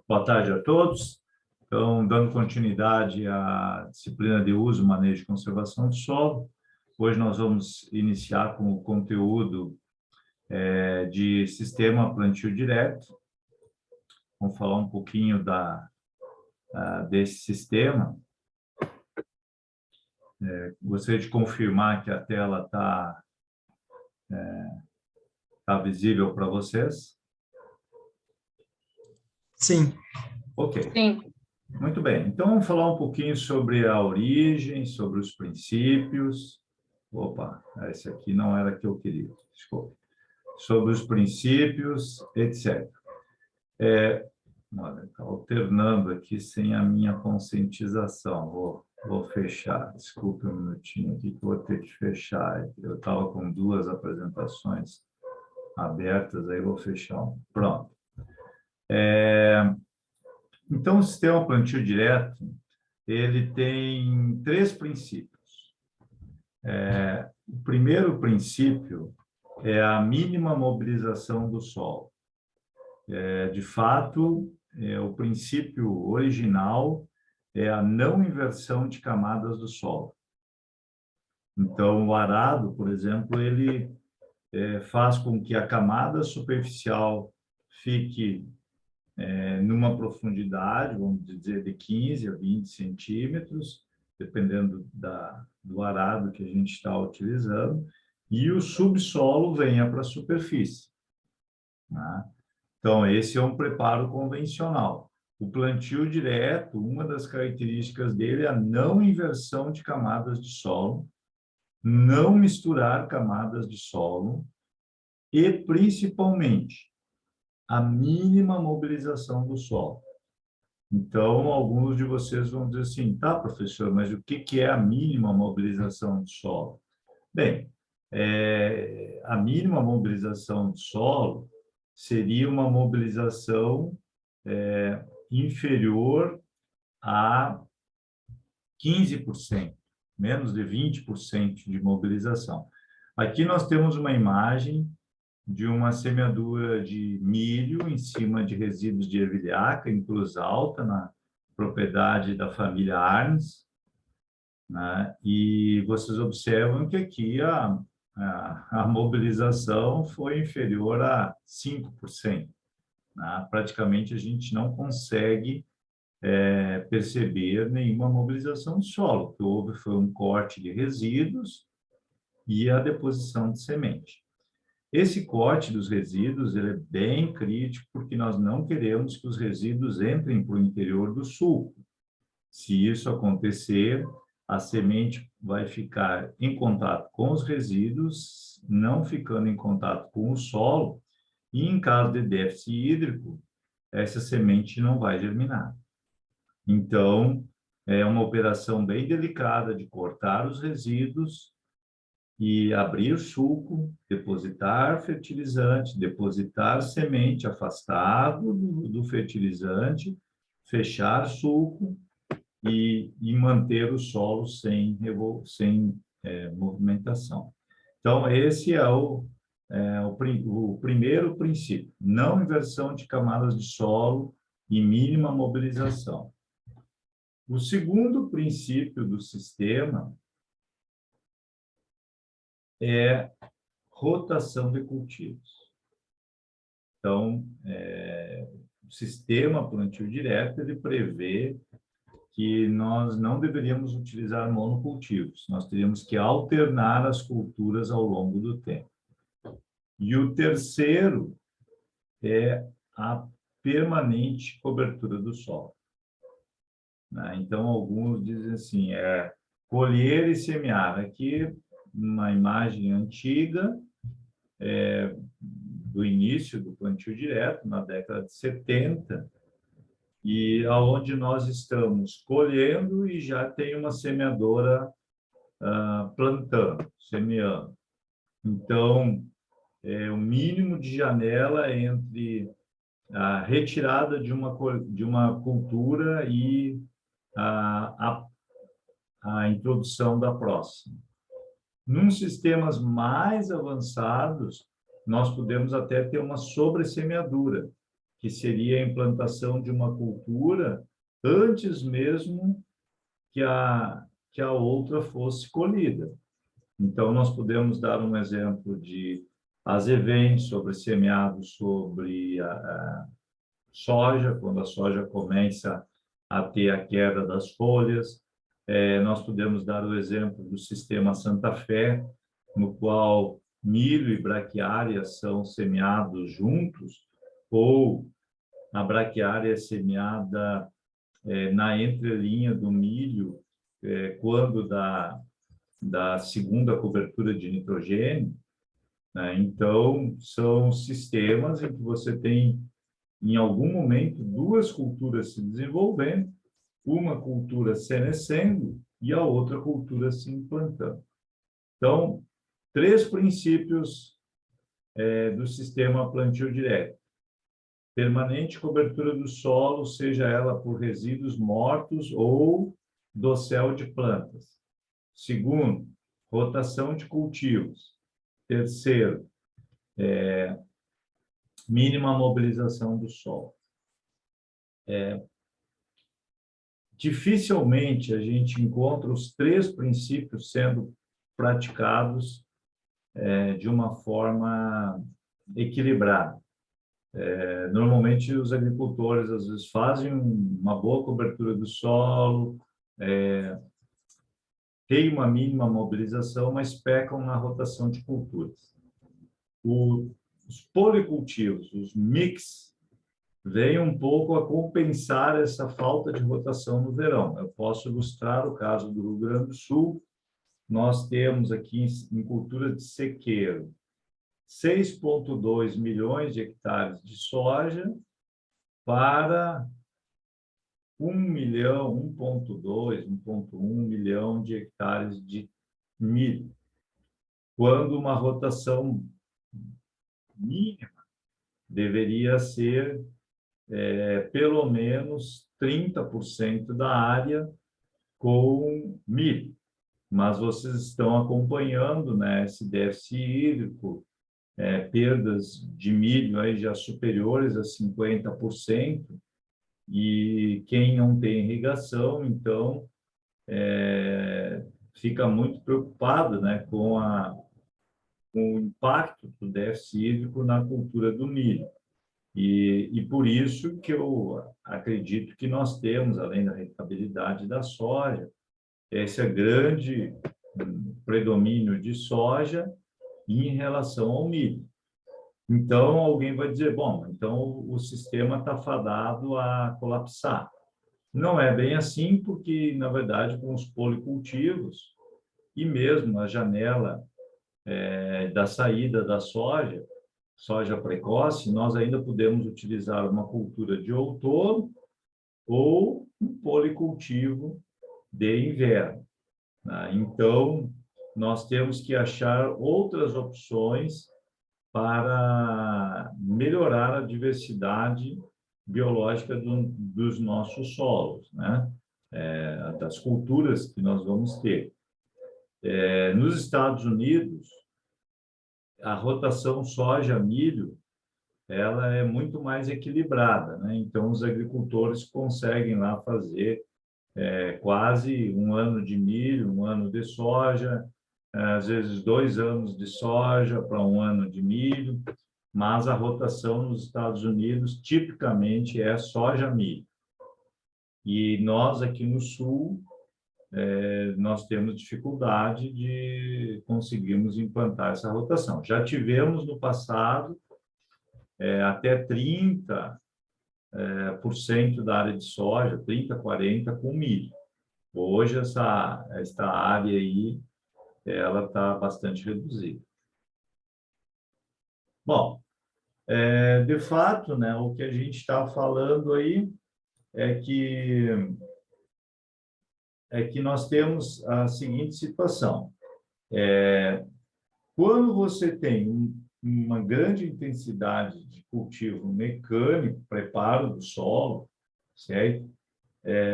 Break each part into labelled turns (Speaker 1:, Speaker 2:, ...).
Speaker 1: Boa tarde a todos. Então, dando continuidade à disciplina de uso, manejo e conservação de solo, hoje nós vamos iniciar com o conteúdo de sistema plantio direto. Vamos falar um pouquinho desse sistema. Gostaria de confirmar que a tela está visível para vocês.
Speaker 2: Sim.
Speaker 1: Ok.
Speaker 3: Sim.
Speaker 1: Muito bem. Então, vamos falar um pouquinho sobre a origem, sobre os princípios. Opa, esse aqui não era que eu queria. Desculpa. Sobre os princípios, etc. Olha, está alternando aqui sem a minha conscientização. Vou fechar. Desculpe um minutinho aqui que eu vou ter que fechar. Eu estava com duas apresentações abertas, aí vou fechar um. Pronto. Então, o sistema plantio direto, ele tem três princípios. O primeiro princípio é a mínima mobilização do solo. De fato, o princípio original é a não inversão de camadas do solo. Então, o arado, por exemplo, ele faz com que a camada superficial fique numa profundidade, vamos dizer, de 15 a 20 centímetros, dependendo do arado que a gente está utilizando, e o subsolo venha para a superfície, né? Então, esse é um preparo convencional. O plantio direto, uma das características dele é a não inversão de camadas de solo, não misturar camadas de solo e, principalmente, a mínima mobilização do solo. Então, alguns de vocês vão dizer assim, tá, professor, mas o que é a mínima mobilização do solo? Bem, a mínima mobilização do solo seria uma mobilização inferior a 15%, menos de 20% de mobilização. Aqui nós temos uma imagem de uma semeadura de milho em cima de resíduos de ervilhaca em Cruz Alta, na propriedade da família Arnes, né? E vocês observam que aqui a mobilização foi inferior a 5%. Né? Praticamente a gente não consegue perceber nenhuma mobilização do solo. O que houve foi um corte de resíduos e a deposição de semente. Esse corte dos resíduos ele é bem crítico porque nós não queremos que os resíduos entrem para o interior do sulco. Se isso acontecer, a semente vai ficar em contato com os resíduos, não ficando em contato com o solo, e em caso de déficit hídrico, essa semente não vai germinar. Então, é uma operação bem delicada de cortar os resíduos e abrir sulco, depositar fertilizante, depositar semente afastado do fertilizante, fechar sulco e manter o solo sem movimentação. Então, esse é o primeiro princípio, não inversão de camadas de solo e mínima mobilização. O segundo princípio do sistema é rotação de cultivos. Então, o sistema plantio direto, ele prevê que nós não deveríamos utilizar monocultivos, nós teríamos que alternar as culturas ao longo do tempo. E o terceiro é a permanente cobertura do solo. Né? Então, alguns dizem assim, colher e semear. Aqui, uma imagem antiga do início do plantio direto, na década de 70, e aonde nós estamos colhendo e já tem uma semeadora plantando, semeando. Então, o mínimo de janela entre a retirada de uma cultura e a introdução da próxima. Num sistemas mais avançados, nós podemos até ter uma sobressemeadura, que seria a implantação de uma cultura antes mesmo que a outra fosse colhida. Então, nós podemos dar um exemplo de azevém sobre semeado sobre a soja, quando a soja começa a ter a queda das folhas. Nós podemos dar o exemplo do sistema Santa Fé, no qual milho e braquiária são semeados juntos, ou a braquiária é semeada na entrelinha do milho, quando da segunda cobertura de nitrogênio, né? Então, são sistemas em que você tem, em algum momento, duas culturas se desenvolvendo, uma cultura senescendo e a outra cultura se implantando. Então, três princípios do sistema plantio direto. Permanente cobertura do solo, seja ela por resíduos mortos ou dossel de plantas. Segundo, rotação de cultivos. Terceiro, mínima mobilização do solo. Dificilmente a gente encontra os três princípios sendo praticados de uma forma equilibrada. Normalmente, os agricultores, às vezes, fazem uma boa cobertura do solo, tem uma mínima mobilização, mas pecam na rotação de culturas. Os policultivos, os mix, vêm um pouco a compensar essa falta de rotação no verão. Eu posso ilustrar o caso do Rio Grande do Sul. Nós temos aqui em cultura de sequeiro 6,2 milhões de hectares de soja para 1 milhão, 1,2, 1,1 milhão de hectares de milho, quando uma rotação mínima deveria ser pelo menos 30% da área com milho. Mas vocês estão acompanhando, né, esse déficit hídrico, perdas de milho aí já superiores a 50%, e quem não tem irrigação, então, fica muito preocupado, né, com o impacto do déficit hídrico na cultura do milho. E por isso que eu acredito que nós temos, além da rentabilidade da soja, esse grande predomínio de soja em relação ao milho. Então, alguém vai dizer, bom, então o sistema está fadado a colapsar. Não é bem assim, porque, na verdade, com os policultivos e mesmo a janela da saída da soja precoce, nós ainda podemos utilizar uma cultura de outono ou um policultivo de inverno, né? Então, nós temos que achar outras opções para melhorar a diversidade biológica dos nossos solos, né? Das culturas que nós vamos ter. Nos Estados Unidos, a rotação soja-milho ela é muito mais equilibrada, né? Então, os agricultores conseguem lá fazer quase um ano de milho, um ano de soja, às vezes 2 anos de soja para um ano de milho, mas a rotação nos Estados Unidos tipicamente é soja-milho. E nós aqui no Sul, nós temos dificuldade de conseguirmos implantar essa rotação. Já tivemos no passado até 30% da área de soja, 30, 40 com milho. Hoje esta área aí ela está bastante reduzida. Bom, de fato, né, o que a gente está falando aí é que nós temos a seguinte situação. Quando você tem uma grande intensidade de cultivo mecânico, preparo do solo, certo?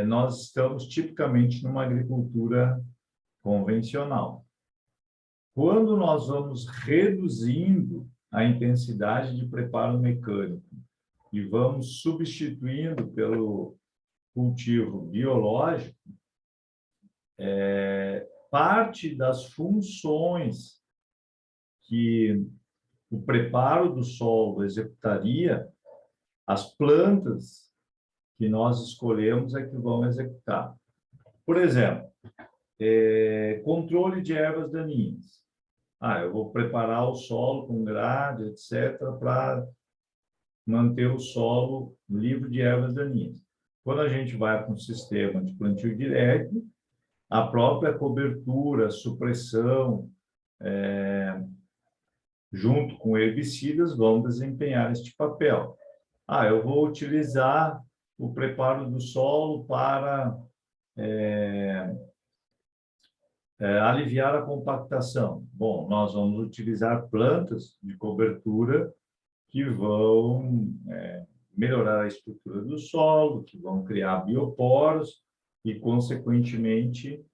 Speaker 1: Nós estamos tipicamente numa agricultura convencional. Quando nós vamos reduzindo a intensidade de preparo mecânico e vamos substituindo pelo cultivo biológico, parte das funções que o preparo do solo executaria, as plantas que nós escolhemos é que vão executar. Por exemplo, controle de ervas daninhas. Eu vou preparar o solo com grade, etc., para manter o solo livre de ervas daninhas. Quando a gente vai para um sistema de plantio direto, a própria cobertura, supressão, junto com herbicidas, vão desempenhar este papel. Eu vou utilizar o preparo do solo para aliviar a compactação. Bom, nós vamos utilizar plantas de cobertura que vão melhorar a estrutura do solo, que vão criar bioporos e, consequentemente,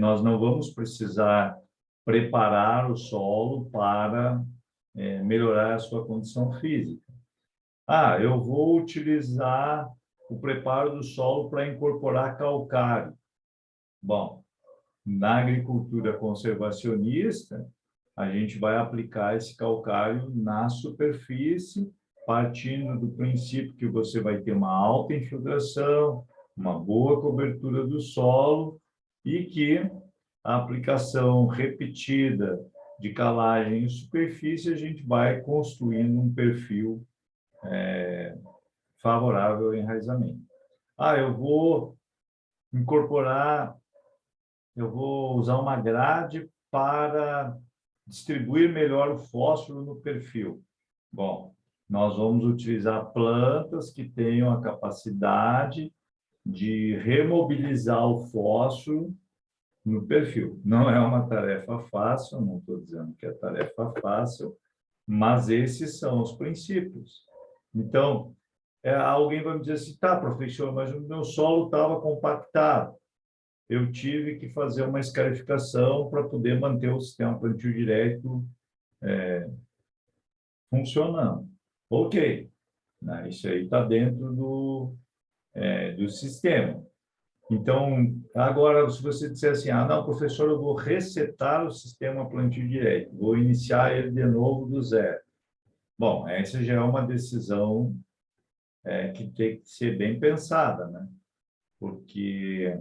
Speaker 1: nós não vamos precisar preparar o solo para melhorar a sua condição física. Eu vou utilizar o preparo do solo para incorporar calcário. Bom, na agricultura conservacionista, a gente vai aplicar esse calcário na superfície, partindo do princípio que você vai ter uma alta infiltração, uma boa cobertura do solo e que a aplicação repetida de calagem em superfície, a gente vai construindo um perfil favorável ao enraizamento. Eu vou incorporar, eu vou usar uma grade para distribuir melhor o fósforo no perfil. Bom, nós vamos utilizar plantas que tenham a capacidade de remobilizar o fósforo no perfil. Não é uma tarefa fácil, não estou dizendo que é tarefa fácil, mas esses são os princípios. Então, alguém vai me dizer assim, tá, professor, mas o meu solo estava compactado. Eu tive que fazer uma escarificação para poder manter o sistema plantio direto funcionando. Ok, né? Isso aí está dentro do sistema. Então, agora, se você disser assim, não, professor, eu vou resetar o sistema plantio direto, vou iniciar ele de novo do zero. Bom, essa já é uma decisão que tem que ser bem pensada, né? Porque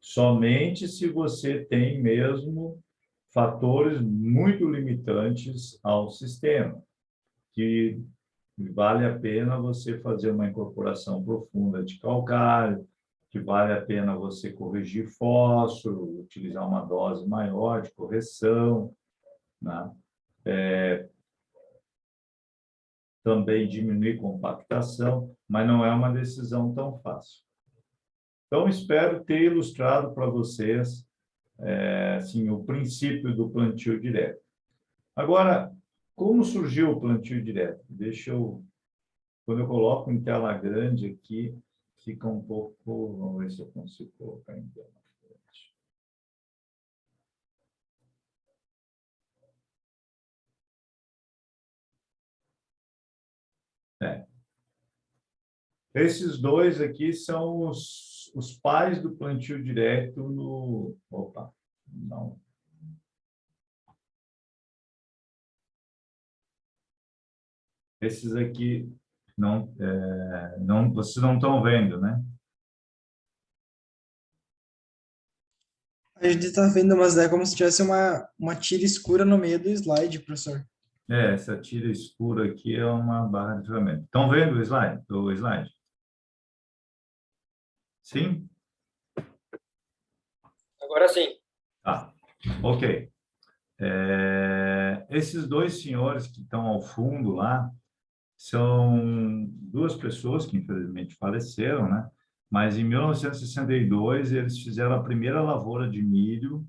Speaker 1: somente se você tem mesmo fatores muito limitantes ao sistema, que vale a pena você fazer uma incorporação profunda de calcário, que vale a pena você corrigir fósforo, utilizar uma dose maior de correção, né? Também diminuir compactação, mas não é uma decisão tão fácil. Então, espero ter ilustrado para vocês assim, o princípio do plantio direto. Agora, como surgiu o plantio direto? Quando eu coloco em tela grande aqui, fica um pouco... Vamos ver se eu consigo colocar em tela grande. Esses dois aqui são os pais do plantio direto no... Opa, não. Esses aqui vocês não estão vendo, né?
Speaker 2: A gente está vendo, mas é como se tivesse uma tira escura no meio do slide, professor.
Speaker 1: Essa tira escura aqui é uma barra de ferramenta. Estão vendo o slide? Sim?
Speaker 2: Agora sim.
Speaker 1: Ok. Esses dois senhores que estão ao fundo lá são duas pessoas que infelizmente faleceram, né? Mas em 1962 eles fizeram a primeira lavoura de milho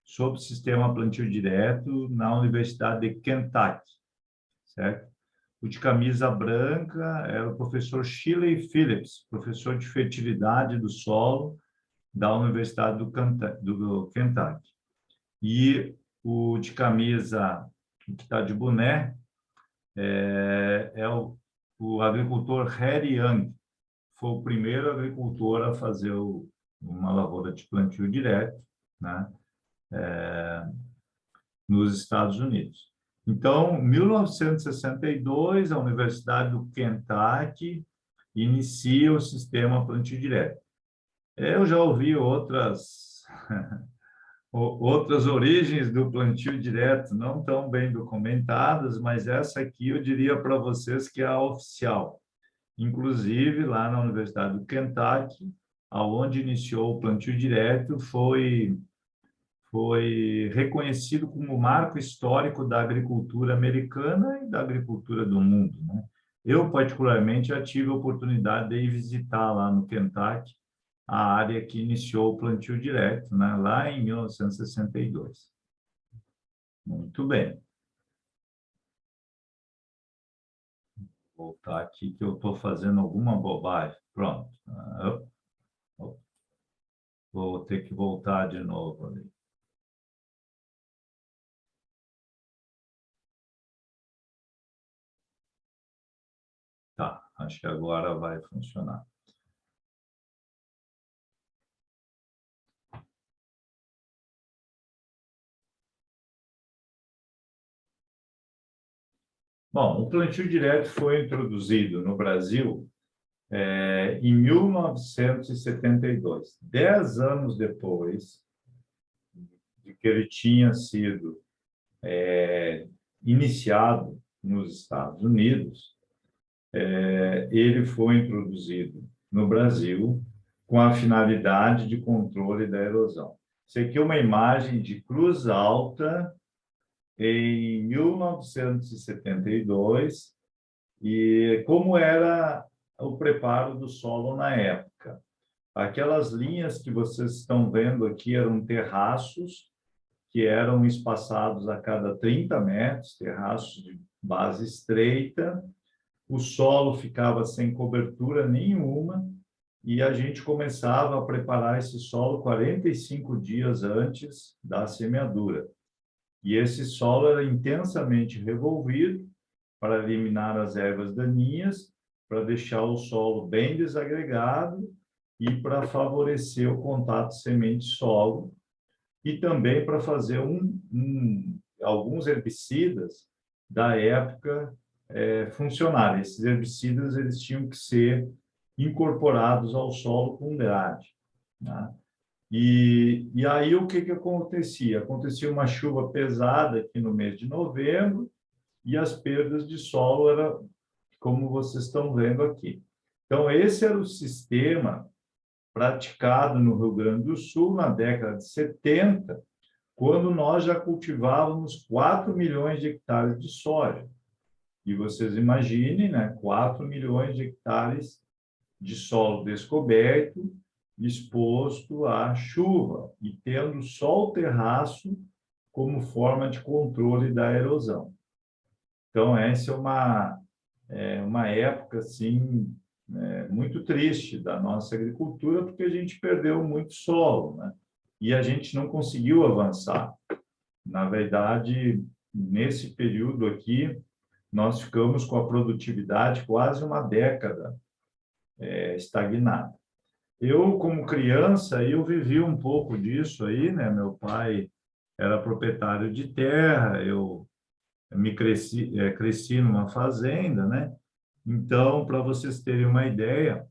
Speaker 1: sob o sistema plantio direto na Universidade de Kentucky, certo? O de camisa branca era o professor Shirley Phillips, professor de fertilidade do solo da Universidade do Kentucky. E o de camisa, que está de boné, é o o agricultor Harry Young foi o primeiro agricultor a fazer uma lavoura de plantio direto, né, nos Estados Unidos. Então, em 1962, a Universidade do Kentucky inicia o sistema plantio direto. Eu já ouvi outras origens do plantio direto, não tão bem documentadas, mas essa aqui eu diria para vocês que é a oficial. Inclusive, lá na Universidade do Kentucky, aonde iniciou o plantio direto, foi reconhecido como marco histórico da agricultura americana e da agricultura do mundo, né? Eu, particularmente, já tive a oportunidade de ir visitar lá no Kentucky a área que iniciou o plantio direto, né, lá em 1962. Muito bem. Vou voltar aqui que eu estou fazendo alguma bobagem. Pronto. Vou ter que voltar de novo ali. Tá, acho que agora vai funcionar. Bom, o plantio direto foi introduzido no Brasil em 1972, 10 anos depois de que ele tinha sido iniciado nos Estados Unidos. Ele foi introduzido no Brasil com a finalidade de controle da erosão. Isso aqui é uma imagem de Cruz Alta em 1972 e como era o preparo do solo na época. Aquelas linhas que vocês estão vendo aqui eram terraços que eram espaçados a cada 30 metros, terraços de base estreita. O solo ficava sem cobertura nenhuma e a gente começava a preparar esse solo 45 dias antes da semeadura. E esse solo era intensamente revolvido para eliminar as ervas daninhas, para deixar o solo bem desagregado e para favorecer o contato semente-solo e também para fazer alguns herbicidas da época funcionarem. Esses herbicidas eles tinham que ser incorporados ao solo com grade, né? E aí o que acontecia? Acontecia uma chuva pesada aqui no mês de novembro e as perdas de solo eram como vocês estão vendo aqui. Então, esse era o sistema praticado no Rio Grande do Sul na década de 70, quando nós já cultivávamos 4 milhões de hectares de soja. E vocês imaginem, né, 4 milhões de hectares de solo descoberto, exposto à chuva e tendo só o terraço como forma de controle da erosão. Então, essa é uma época assim, muito triste da nossa agricultura, porque a gente perdeu muito solo, né? E a gente não conseguiu avançar. Na verdade, nesse período aqui, nós ficamos com a produtividade quase uma década estagnada. Eu, como criança, eu vivi um pouco disso aí, né? Meu pai era proprietário de terra, eu cresci numa fazenda, né? Então, para vocês terem uma ideia,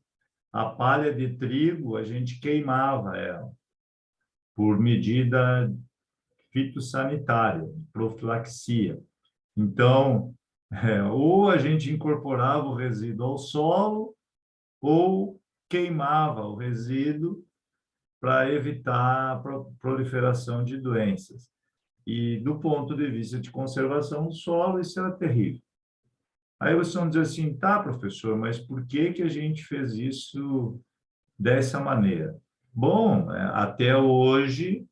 Speaker 1: a palha de trigo a gente queimava ela por medida fitossanitária, profilaxia. Então, ou a gente incorporava o resíduo ao solo ou queimava o resíduo para evitar a proliferação de doenças. E do ponto de vista de conservação do solo, isso era terrível. Aí vocês vão dizer assim, tá, professor, mas por que a gente fez isso dessa maneira? Bom, até hoje,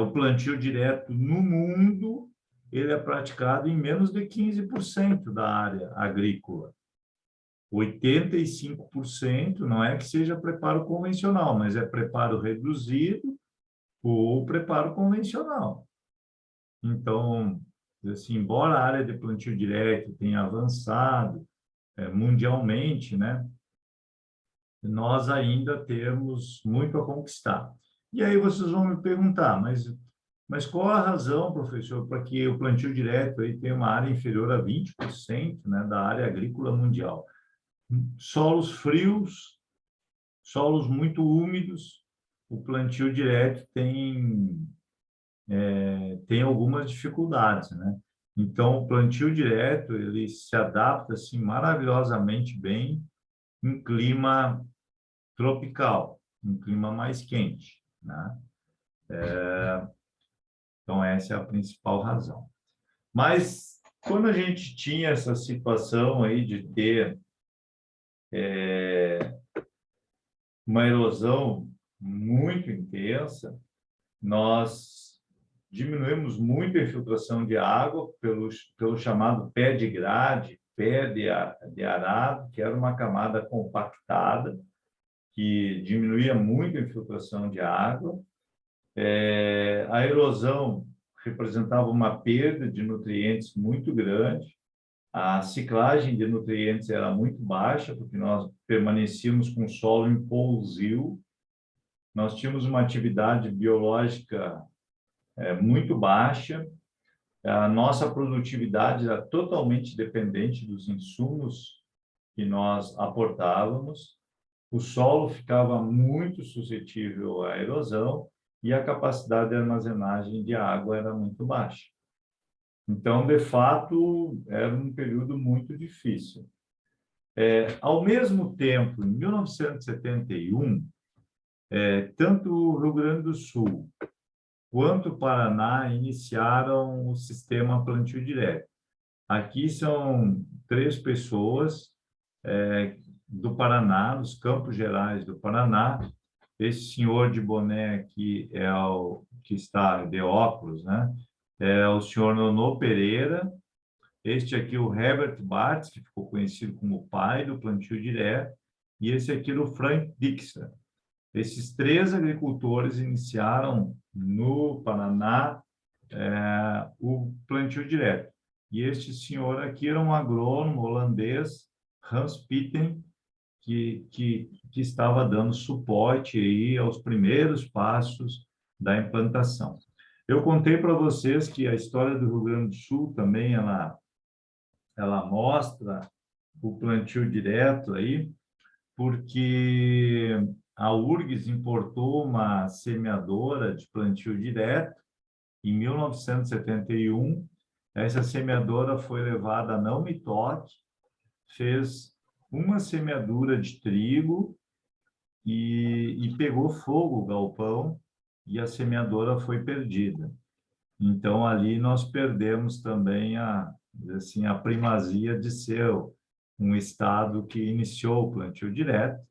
Speaker 1: o plantio direto no mundo, ele é praticado em menos de 15% da área agrícola. 85% não é que seja preparo convencional, mas é preparo reduzido ou preparo convencional. Então, assim, embora a área de plantio direto tenha avançado mundialmente, né, nós ainda temos muito a conquistar. E aí vocês vão me perguntar, mas qual a razão, professor, para que o plantio direto aí tenha uma área inferior a 20%, né, da área agrícola mundial? Solos frios, solos muito úmidos, o plantio direto tem algumas dificuldades, né? Então, o plantio direto, ele se adapta, assim, maravilhosamente bem em clima tropical, um clima mais quente, né? Então, essa é a principal razão. Mas, quando a gente tinha essa situação aí de ter uma erosão muito intensa, nós diminuímos muito a infiltração de água pelo chamado pé de grade, de arado, que era uma camada compactada, que diminuía muito a infiltração de água. A erosão representava uma perda de nutrientes muito grande. A ciclagem de nutrientes era muito baixa, porque nós permanecíamos com o solo em pousio. Nós tínhamos uma atividade biológica muito baixa. A nossa produtividade era totalmente dependente dos insumos que nós aportávamos. O solo ficava muito suscetível à erosão e a capacidade de armazenagem de água era muito baixa. Então, de fato, era um período muito difícil. Ao mesmo tempo, em 1971, tanto o Rio Grande do Sul quanto o Paraná iniciaram o sistema plantio direto. Aqui são 3 pessoas do Paraná, dos Campos Gerais do Paraná. Esse senhor de boné aqui é o que está de óculos, né? É o senhor Nonô Pereira. Este aqui, o Herbert Bartz, que ficou conhecido como o pai do plantio direto. E esse aqui, o Frank Dixon. Esses 3 agricultores iniciaram no Paraná o plantio direto. E este senhor aqui era um agrônomo holandês, Hans Pitten, que estava dando suporte aí aos primeiros passos da implantação. Eu contei para vocês que a história do Rio Grande do Sul também ela mostra o plantio direto aí, porque a URGS importou uma semeadora de plantio direto em 1971. Essa semeadora foi levada a Não Me Toque, fez uma semeadura de trigo e pegou fogo o galpão e a semeadora foi perdida. Então, ali nós perdemos também assim, a primazia de ser um estado que iniciou o plantio direto,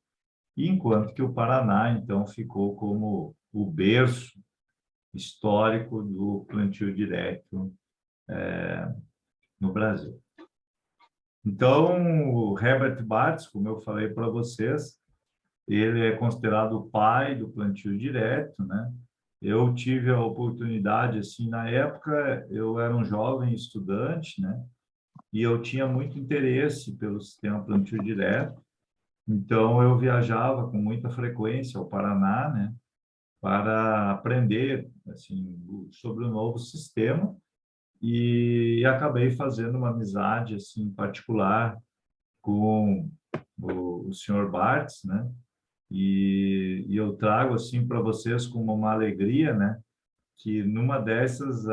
Speaker 1: enquanto que o Paraná, então, ficou como o berço histórico do plantio direto no Brasil. Então, o Herbert Bartz, como eu falei para vocês, ele é considerado o pai do plantio direto, né? Eu tive a oportunidade, assim, na época, eu era um jovem estudante, né? E eu tinha muito interesse pelo sistema plantio direto, então eu viajava com muita frequência ao Paraná, né? Para aprender, assim, sobre o novo sistema e acabei fazendo uma amizade, assim, particular com o senhor Bartz, né? E eu trago assim para vocês como uma alegria, né, que numa dessas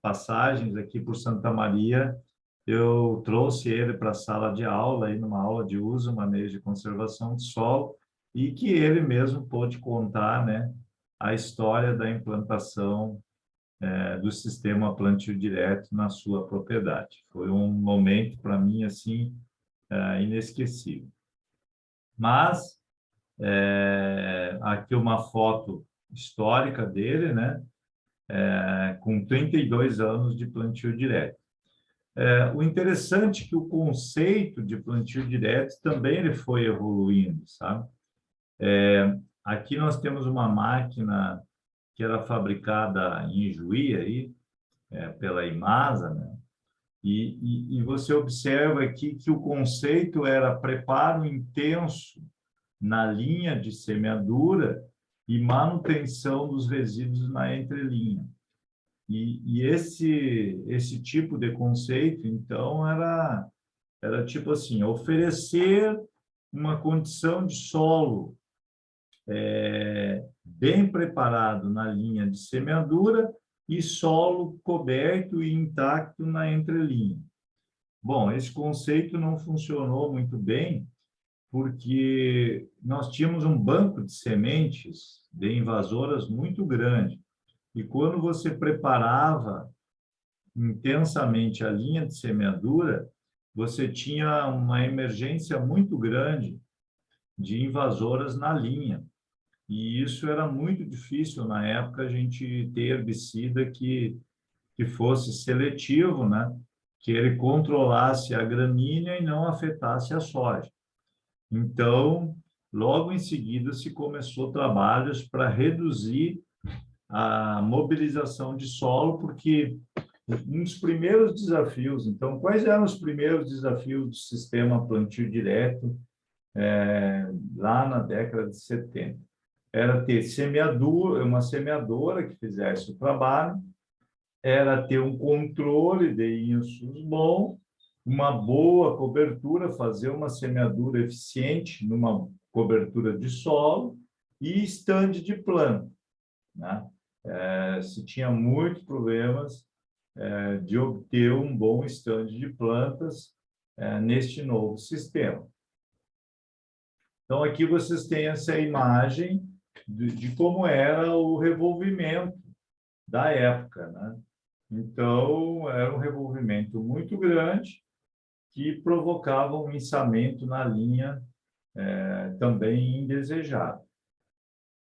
Speaker 1: passagens aqui por Santa Maria, eu trouxe ele para a sala de aula, aí numa aula de uso, manejo e conservação de solo, e que ele mesmo pôde contar, né, a história da implantação do sistema plantio direto na sua propriedade. Foi um momento para mim assim inesquecível. Mas aqui uma foto histórica dele, né? Com 32 anos de plantio direto. O interessante é que o conceito de plantio direto também ele foi evoluindo, sabe? Aqui nós temos uma máquina que era fabricada em Juí, aí, pela Imasa, né? E você observa aqui que o conceito era preparo intenso na linha de semeadura e manutenção dos resíduos na entrelinha. E esse tipo de conceito, então, era tipo assim, oferecer uma condição de solo bem preparado na linha de semeadura e solo coberto e intacto na entrelinha. Bom, esse conceito não funcionou muito bem, porque nós tínhamos um banco de sementes de invasoras muito grande. E quando você preparava intensamente a linha de semeadura, você tinha uma emergência muito grande de invasoras na linha. E isso era muito difícil na época, a gente ter herbicida que fosse seletivo, né? Que ele controlasse a gramínea e não afetasse a soja. Então, logo em seguida, se começou trabalhos para reduzir a mobilização de solo, porque um dos primeiros desafios, então, quais eram os primeiros desafios do sistema plantio direto lá na década de 70? Era ter semeadura, uma semeadora que fizesse o trabalho, era ter um controle de insumos bom, uma boa cobertura, fazer uma semeadura eficiente numa cobertura de solo e estande de planta, né? Se tinha muitos problemas de obter um bom estande de plantas neste novo sistema. Então, aqui vocês têm essa imagem de como era o revolvimento da época, né? Então, era um revolvimento muito grande que provocava um içamento na linha também indesejado.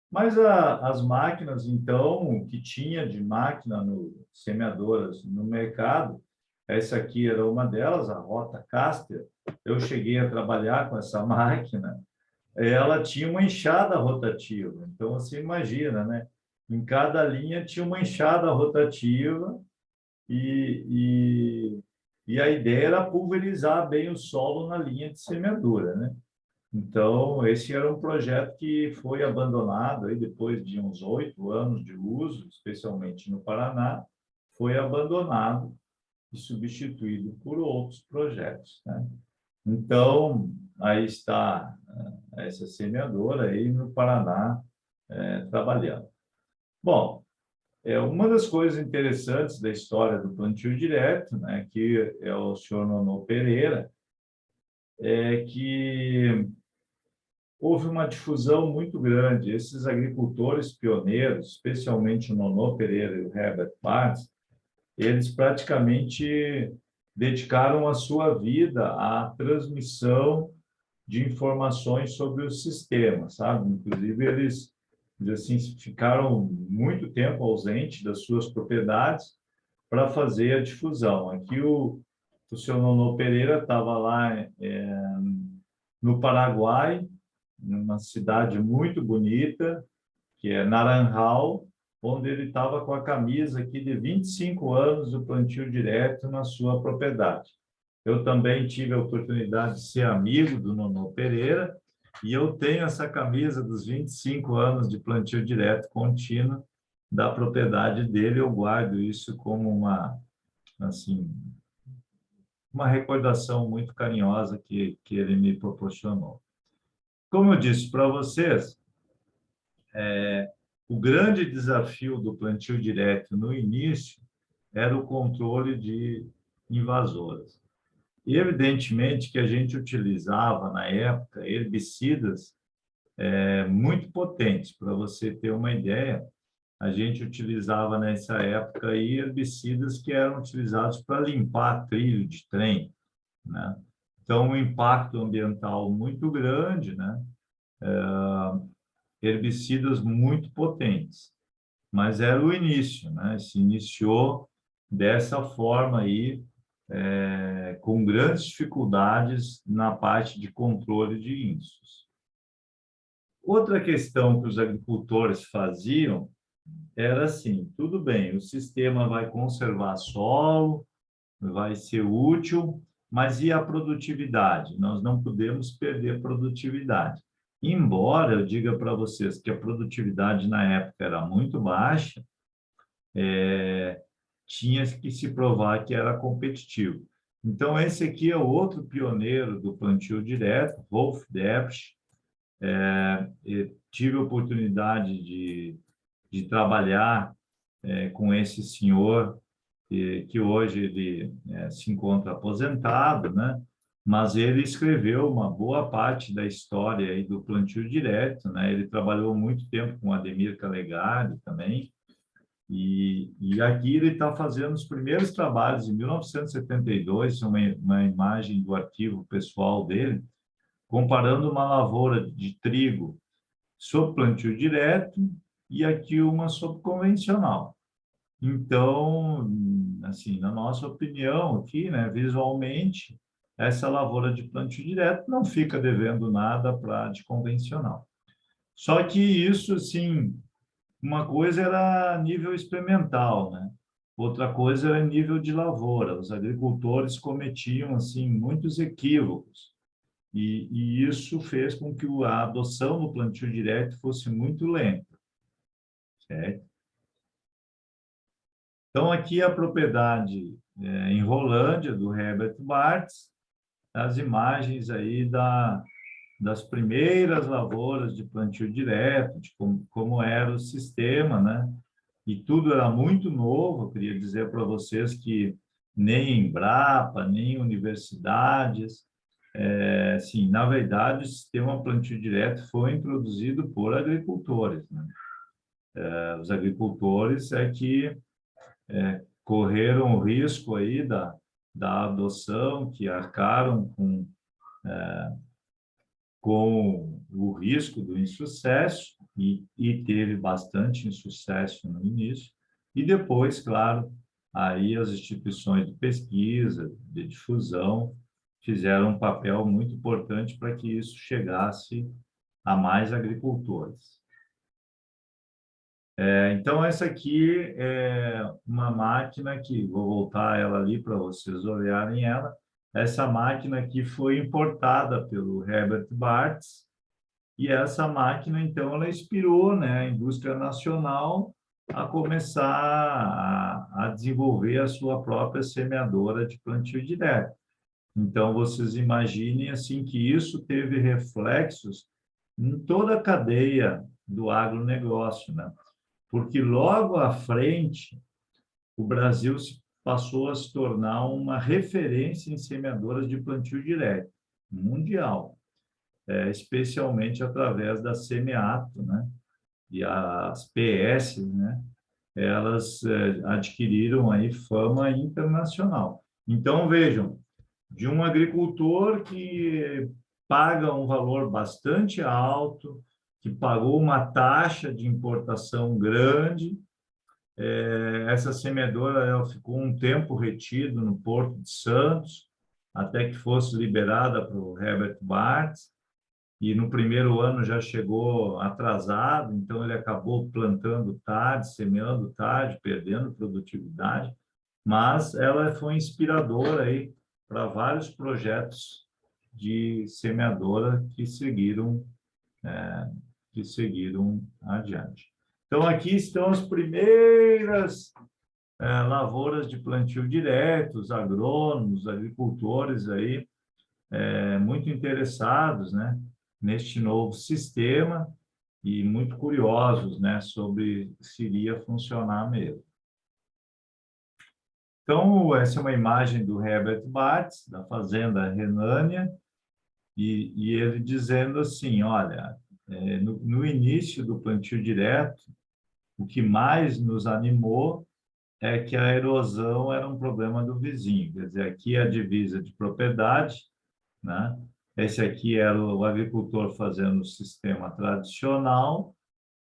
Speaker 1: Mas as máquinas, então, o que tinha de máquina semeadoras no mercado, essa aqui era uma delas, a Rotacaster. Eu cheguei a trabalhar com essa máquina. Ela tinha uma enxada rotativa. Então, você imagina, né? Em cada linha tinha uma enxada rotativa e a ideia era pulverizar bem o solo na linha de semeadura, né? Então, esse era um projeto que foi abandonado aí depois de uns 8 anos de uso, especialmente no Paraná, foi abandonado e substituído por outros projetos, né? Então, aí está essa semeadora aí no Paraná trabalhando. Bom, uma das coisas interessantes da história do plantio direto, né, que é o senhor Nonô Pereira, é que houve uma difusão muito grande. Esses agricultores pioneiros, especialmente o Nonô Pereira e o Herbert Barnes, eles praticamente dedicaram a sua vida à transmissão de informações sobre o sistema, sabe? Inclusive, eles assim, ficaram muito tempo ausentes das suas propriedades para fazer a difusão. Aqui o senhor Nonô Pereira estava lá no Paraguai, numa cidade muito bonita, que é Naranjal, onde ele estava com a camisa aqui de 25 anos do plantio direto na sua propriedade. Eu também tive a oportunidade de ser amigo do Nonô Pereira e eu tenho essa camisa dos 25 anos de plantio direto contínuo da propriedade dele. Eu guardo isso como assim, uma recordação muito carinhosa que ele me proporcionou. Como eu disse para vocês, o grande desafio do plantio direto no início era o controle de invasoras. E, evidentemente, que a gente utilizava, na época, herbicidas muito potentes. Para você ter uma ideia, a gente utilizava, nessa época, aí, herbicidas que eram utilizados para limpar trilho de trem, né? Então, um impacto ambiental muito grande, né? Herbicidas muito potentes. Mas era o início, né? Se iniciou dessa forma aí, com grandes dificuldades na parte de controle de índices. Outra questão que os agricultores faziam era assim, tudo bem, o sistema vai conservar solo, vai ser útil, mas e a produtividade? Nós não podemos perder produtividade. Embora eu diga para vocês que a produtividade na época era muito baixa, tinha que se provar que era competitivo. Então, esse aqui é o outro pioneiro do plantio direto, Wolf Debsch. Tive a oportunidade de trabalhar com esse senhor, que hoje ele se encontra aposentado, né? Mas ele escreveu uma boa parte da história aí do plantio direto, né? Ele trabalhou muito tempo com Ademir Calegari também, e aqui ele está fazendo os primeiros trabalhos em 1972, uma imagem do arquivo pessoal dele, comparando uma lavoura de trigo sob plantio direto e aqui uma sob convencional. Então, assim, na nossa opinião aqui, né, visualmente, essa lavoura de plantio direto não fica devendo nada para a de convencional. Só que isso, assim, uma coisa era nível experimental, né? Outra coisa era nível de lavoura. Os agricultores cometiam, assim, muitos equívocos. E isso fez com que a adoção do plantio direto fosse muito lenta, certo? Então, aqui a propriedade em Rolândia, do Herbert Bartz, as imagens aí das primeiras lavouras de plantio direto, de como era o sistema, né? E tudo era muito novo. Eu queria dizer para vocês que nem Embrapa, nem universidades, sim, na verdade, o sistema plantio direto foi introduzido por agricultores, né? Os agricultores que correram o risco aí da adoção, que arcaram com o risco do insucesso, e teve bastante insucesso no início, e depois, claro, aí as instituições de pesquisa, de difusão, fizeram um papel muito importante para que isso chegasse a mais agricultores. Então, essa aqui é uma máquina que, vou voltar ela ali para vocês olharem ela. Essa máquina aqui foi importada pelo Herbert Bartz, e essa máquina, então, ela inspirou, né, a indústria nacional a começar a desenvolver a sua própria semeadora de plantio direto. Então, vocês imaginem assim que isso teve reflexos em toda a cadeia do agronegócio, né? Porque logo à frente, o Brasil passou a se tornar uma referência em semeadoras de plantio direto, mundial, especialmente através da Semeato, né? E as PS, né? Elas adquiriram aí fama internacional. Então, vejam, de um agricultor que paga um valor bastante alto, que pagou uma taxa de importação grande. Essa semeadora ela ficou um tempo retido no Porto de Santos, até que fosse liberada para o Herbert Bartz, e no primeiro ano já chegou atrasado, então ele acabou plantando tarde, semeando tarde, perdendo produtividade, mas ela foi inspiradora aí para vários projetos de semeadora que seguiram adiante. Então, aqui estão as primeiras lavouras de plantio direto, os agrônomos, os agricultores aí, muito interessados, né, neste novo sistema e muito curiosos, né, sobre se iria funcionar mesmo. Então, essa é uma imagem do Herbert Bartz, da fazenda Renânia, e ele dizendo assim, olha, no início do plantio direto, o que mais nos animou é que a erosão era um problema do vizinho. Quer dizer, aqui é a divisa de propriedade, né? Esse aqui era o agricultor fazendo o sistema tradicional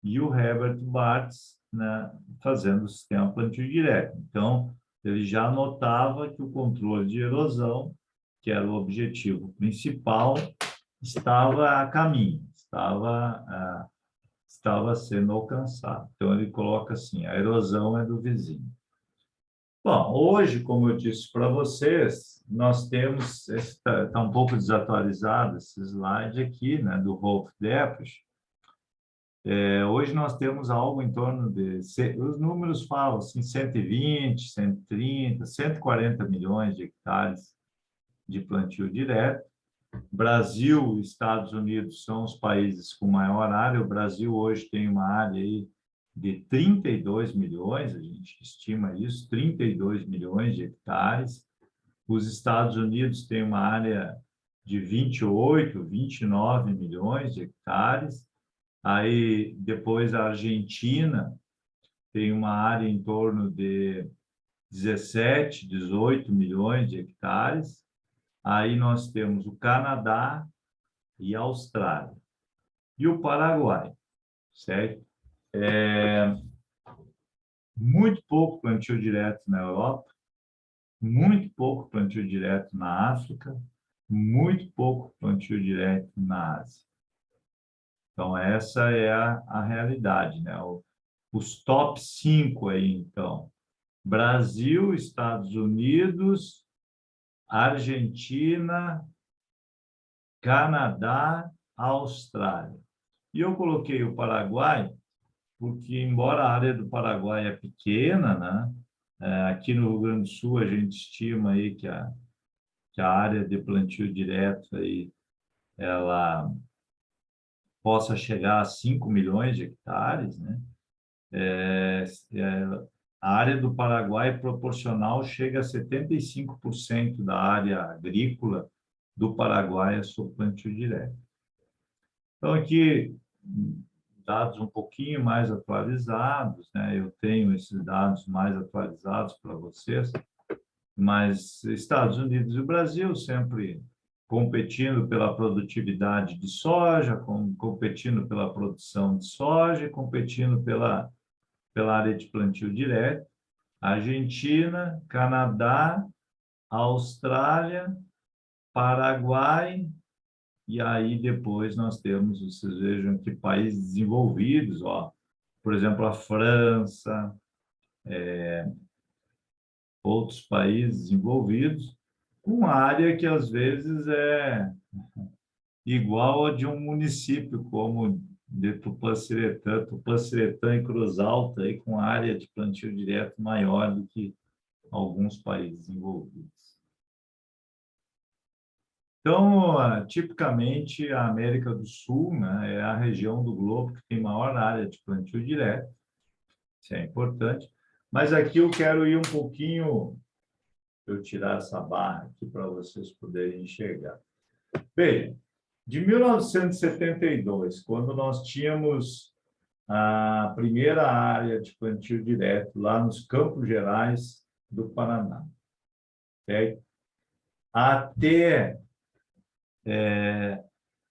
Speaker 1: e o Herbert Bartz, né, fazendo o sistema plantio direto. Então, ele já notava que o controle de erosão, que era o objetivo principal, estava a caminho, estava sendo alcançado. Então, ele coloca assim, a erosão é do vizinho. Bom, hoje, como eu disse para vocês, nós temos, está um pouco desatualizado esse slide aqui, né, do Wolf Depres. Hoje nós temos algo em torno de, os números falam assim, 120, 130, 140 milhões de hectares de plantio direto. Brasil e Estados Unidos são os países com maior área. O Brasil hoje tem uma área aí de 32 milhões, a gente estima isso, 32 milhões de hectares. Os Estados Unidos têm uma área de 28, 29 milhões de hectares. Aí, depois, a Argentina tem uma área em torno de 17, 18 milhões de hectares. Aí nós temos o Canadá e a Austrália. E o Paraguai, certo? Muito pouco plantio direto na Europa, muito pouco plantio direto na África, muito pouco plantio direto na Ásia. Então, essa é a realidade, né? Os top 5 aí, então. Brasil, Estados Unidos, Argentina, Canadá, Austrália. E eu coloquei o Paraguai, porque, embora a área do Paraguai é pequena, né? Aqui no Rio Grande do Sul, a gente estima aí que a área de plantio direto aí, ela possa chegar a 5 milhões de hectares, né? A área do Paraguai proporcional chega a 75% da área agrícola do Paraguai é sob plantio direto. Então, aqui, dados um pouquinho mais atualizados, né? Eu tenho esses dados mais atualizados para vocês, mas Estados Unidos e o Brasil sempre competindo pela produtividade de soja, competindo pela produção de soja, competindo pela área de plantio direto. Argentina, Canadá, Austrália, Paraguai, e aí depois nós temos, vocês vejam que países desenvolvidos, ó, por exemplo, a França, outros países desenvolvidos, com área que às vezes é igual a de um município, como de Tupã-Siretã e Cruz Alta, aí, com área de plantio direto maior do que alguns países desenvolvidos. Então, tipicamente, a América do Sul, né, é a região do globo que tem maior área de plantio direto, isso é importante, mas aqui eu quero ir um pouquinho, eu tirar essa barra aqui para vocês poderem enxergar. Bem, de 1972, quando nós tínhamos a primeira área de plantio direto lá nos Campos Gerais do Paraná, certo? Até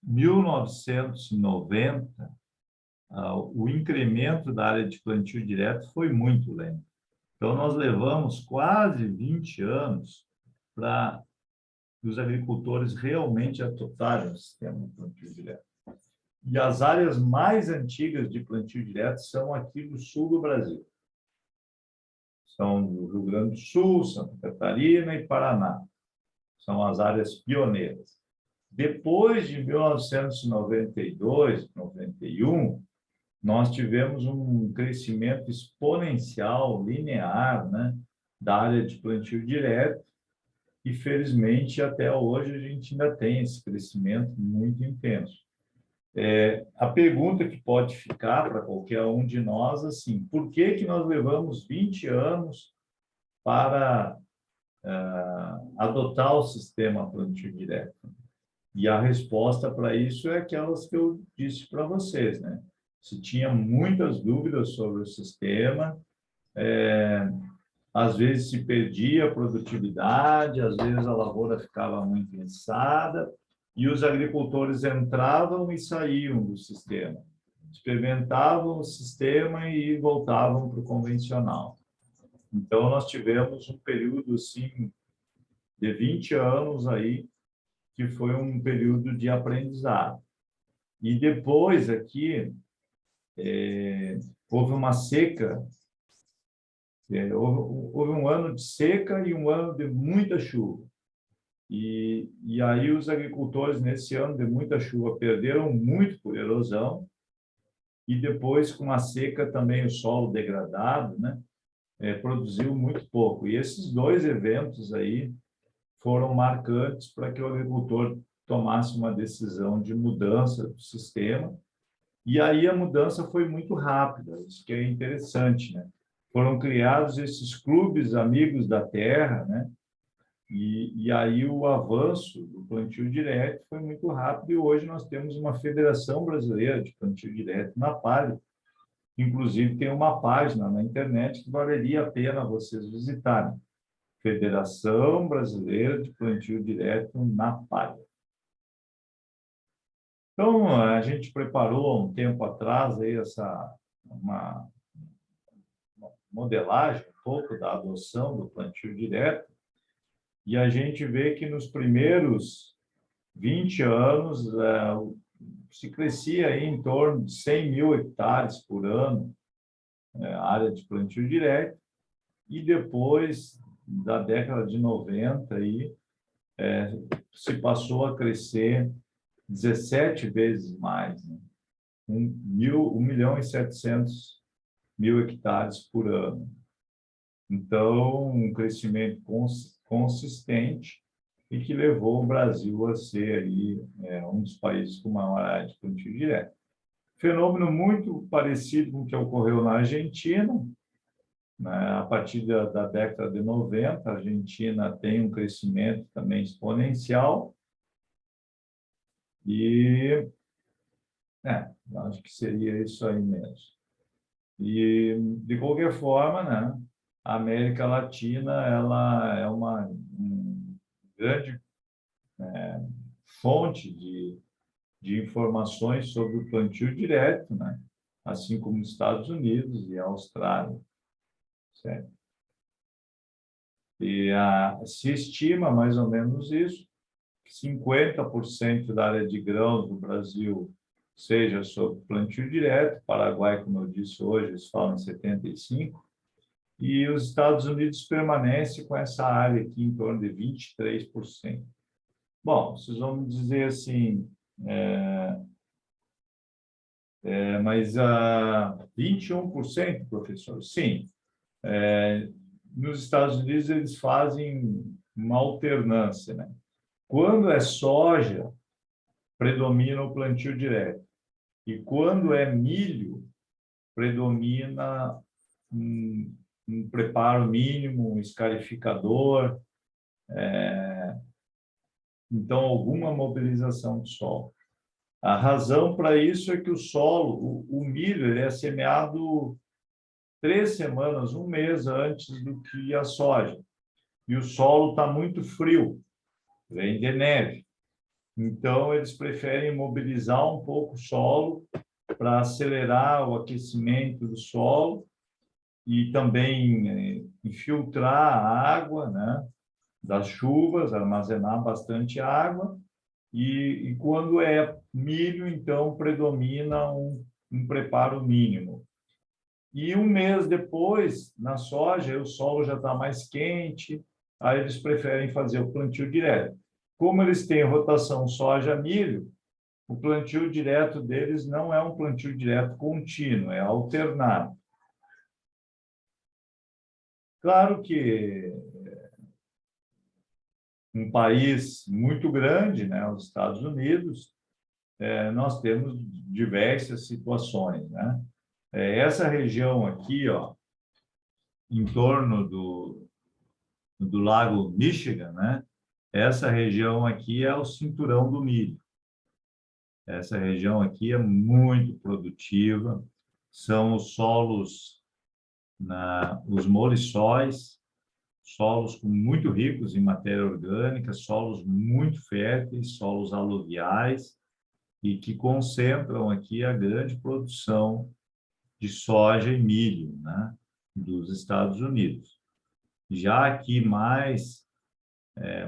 Speaker 1: 1990, o incremento da área de plantio direto foi muito lento. Então, nós levamos quase 20 anos para os agricultores realmente adotarem o sistema de plantio direto. E as áreas mais antigas de plantio direto são aqui do sul do Brasil. São do Rio Grande do Sul, Santa Catarina e Paraná. São as áreas pioneiras. Depois de 1992, 91, nós tivemos um crescimento exponencial, linear, né, da área de plantio direto, e, felizmente, até hoje a gente ainda tem esse crescimento muito intenso. A pergunta que pode ficar para qualquer um de nós, assim, por que nós levamos 20 anos para adotar o sistema plantio direto? E a resposta para isso é aquelas que eu disse para vocês, né? Se tinha muitas dúvidas sobre o sistema, às vezes se perdia a produtividade, às vezes a lavoura ficava muito inchada, e os agricultores entravam e saíam do sistema, experimentavam o sistema e voltavam para o convencional. Então, nós tivemos um período, assim, de 20 anos aí, que foi um período de aprendizado. E depois, aqui, houve uma seca Houve um ano de seca e um ano de muita chuva. E aí os agricultores, nesse ano de muita chuva, perderam muito por erosão, e depois, com a seca, também o solo degradado, né, produziu muito pouco. E esses dois eventos aí foram marcantes para que o agricultor tomasse uma decisão de mudança do sistema. E aí a mudança foi muito rápida, isso que é interessante, né? Foram criados esses clubes amigos da terra, né? E aí o avanço do plantio direto foi muito rápido, e hoje nós temos uma Federação Brasileira de Plantio Direto na Palha. Inclusive tem uma página na internet que valeria a pena vocês visitarem. Federação Brasileira de Plantio Direto na Palha. Então, a gente preparou um tempo atrás aí uma modelagem um pouco da adoção do plantio direto, e a gente vê que nos primeiros 20 anos se crescia aí em torno de 100 mil hectares por ano, área de plantio direto, e depois da década de 90 aí, se passou a crescer 17 vezes mais, né? 1.700.000 hectares por ano. Então, um crescimento consistente, e que levou o Brasil a ser aí, um dos países com maior área de plantio direto. Fenômeno muito parecido com o que ocorreu na Argentina, né? A partir da década de 90, a Argentina tem um crescimento também exponencial, e acho que seria isso aí mesmo. E, de qualquer forma, né, a América Latina ela é uma grande fonte de informações sobre o plantio direto, né, assim como os Estados Unidos e a Austrália, certo? E se estima mais ou menos isso, que 50% da área de grãos do Brasil seja sob plantio direto. Paraguai, como eu disse hoje, eles falam em 75%, e os Estados Unidos permanece com essa área aqui em torno de 23%. Bom, vocês vão me dizer assim, mas 21%, professor? Sim. Nos Estados Unidos, eles fazem uma alternância, né? Quando é soja, predomina o plantio direto. E quando é milho, predomina um preparo mínimo, um escarificador, então alguma mobilização do solo. A razão para isso é que o solo, o milho, ele é semeado 3 semanas, um mês antes do que a soja. E o solo está muito frio, vem de neve. Então, eles preferem mobilizar um pouco o solo para acelerar o aquecimento do solo e também infiltrar a água, né, das chuvas, armazenar bastante água. E quando é milho, então, predomina um preparo mínimo. E um mês depois, na soja, o solo já está mais quente, aí eles preferem fazer o plantio direto. Como eles têm rotação soja-milho, o plantio direto deles não é um plantio direto contínuo, é alternado. Claro que um país muito grande, né, os Estados Unidos, nós temos diversas situações, né? Essa região aqui, ó, em torno do Lago Michigan, né? Essa região aqui é o cinturão do milho. Essa região aqui é muito produtiva, são os solos, os moliçóis, solos muito ricos em matéria orgânica, solos muito férteis, solos aluviais, e que concentram aqui a grande produção de soja e milho, né, dos Estados Unidos. Já aqui mais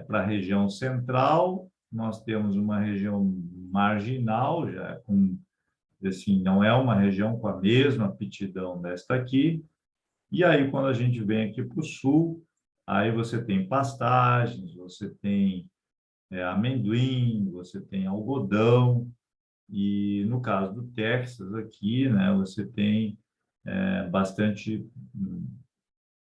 Speaker 1: para a região central, nós temos uma região marginal, já com, assim, não é uma região com a mesma aptidão desta aqui, E aí, quando a gente vem aqui para o sul, aí você tem pastagens, você tem amendoim, você tem algodão, e no caso do Texas aqui, né, você tem bastante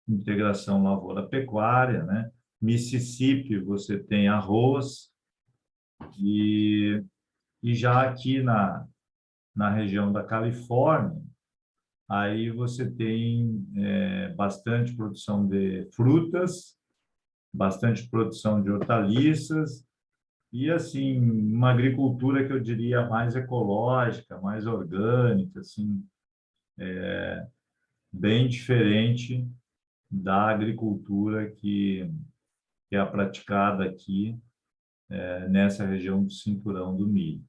Speaker 1: integração lavoura-pecuária, né? Mississippi, você tem arroz, e, e já aqui na região da Califórnia, aí você tem bastante produção de frutas, bastante produção de hortaliças, e assim, uma agricultura que eu diria mais ecológica, mais orgânica, assim, bem diferente da agricultura que é praticada aqui nessa região do Cinturão do Milho.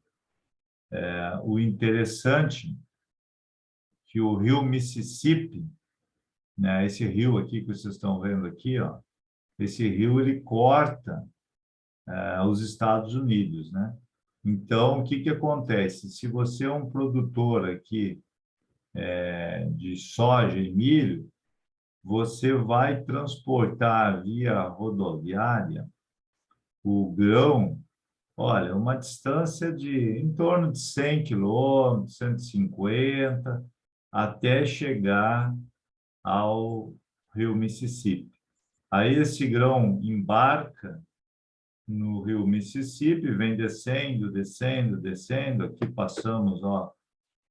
Speaker 1: O interessante é que o rio Mississippi, né, esse rio aqui que vocês estão vendo aqui, ó, esse rio ele corta os Estados Unidos, né? Então, o que que acontece? Se você é um produtor aqui de soja e milho, você vai transportar via rodoviária o grão, olha, uma distância de em torno de 100 quilômetros, 150, até chegar ao rio Mississippi. Aí esse grão embarca no rio Mississippi, vem descendo, descendo, descendo. Aqui passamos, ó,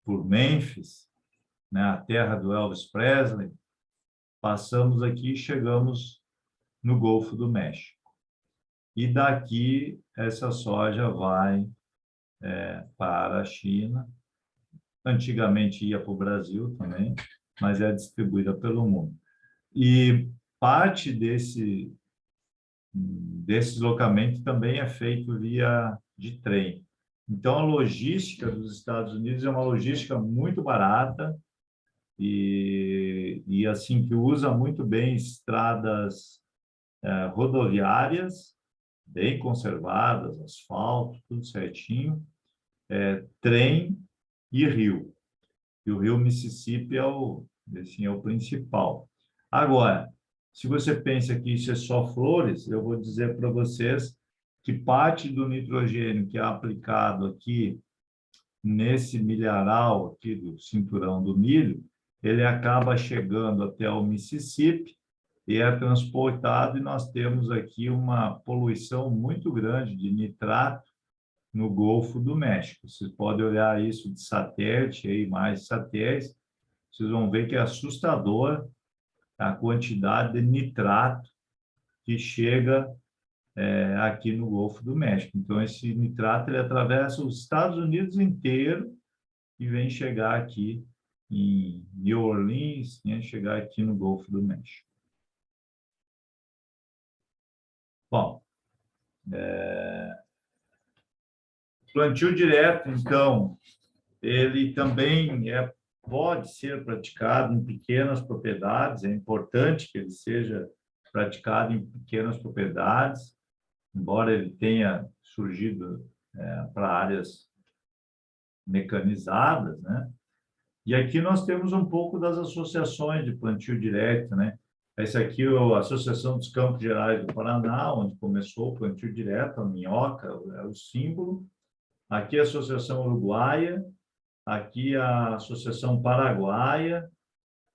Speaker 1: por Memphis, né, a terra do Elvis Presley. Passamos aqui e chegamos no Golfo do México. E daqui essa soja vai para a China. Antigamente ia para o Brasil também, mas é distribuída pelo mundo. E parte desse deslocamento também é feito via de trem. Então, a logística dos Estados Unidos é uma logística muito barata e assim, que usa muito bem estradas rodoviárias, bem conservadas, asfalto, tudo certinho, trem e rio. E o rio Mississippi assim, é o principal. Agora, se você pensa que isso é só flores, eu vou dizer para vocês que parte do nitrogênio que é aplicado aqui nesse milharal aqui do cinturão do milho, ele acaba chegando até o Mississippi e é transportado, e nós temos aqui uma poluição muito grande de nitrato no Golfo do México. Vocês podem olhar isso de satélite, aí, mais satélites, vocês vão ver que é assustador a quantidade de nitrato que chega aqui no Golfo do México. Então, esse nitrato ele atravessa os Estados Unidos inteiro e vem chegar aqui em New Orleans, vem chegar aqui no Golfo do México. Bom, plantio direto, então, ele também pode ser praticado em pequenas propriedades, é importante que ele seja praticado em pequenas propriedades, embora ele tenha surgido para áreas mecanizadas, né? E aqui nós temos um pouco das associações de plantio direto, né? Essa aqui é a Associação dos Campos Gerais do Paraná, onde começou o plantio direto, a minhoca é o símbolo. Aqui a Associação Uruguaia, aqui a Associação Paraguaia,